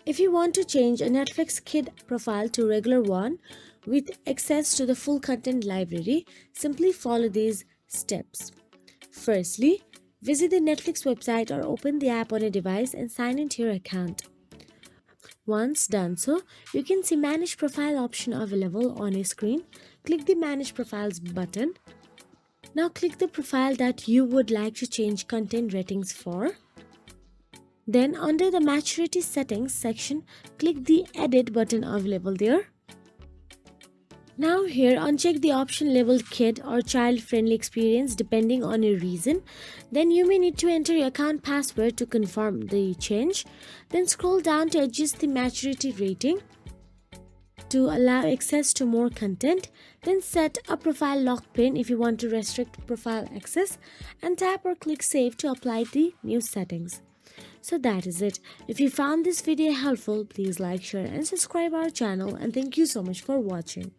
If you want to change a Netflix Kid profile to regular one with access to the full content library, simply follow these steps. Firstly, visit the Netflix website or open the app on a device and sign into your account. Once done so, you can see Manage Profile option available on your screen. Click the Manage Profiles button. Now click the profile that you would like to change content ratings for. Then under the Maturity Settings section, click the Edit button available there. Now here uncheck the option labeled Kid or Child Friendly Experience depending on your reason. Then you may need to enter your account password to confirm the change. Then scroll down to adjust the maturity rating to allow access to more content. Then set a profile lock pin if you want to restrict profile access, and tap or click Save to apply the new settings. So that is it. If you found this video helpful, please like, share and subscribe our channel, and thank you so much for watching.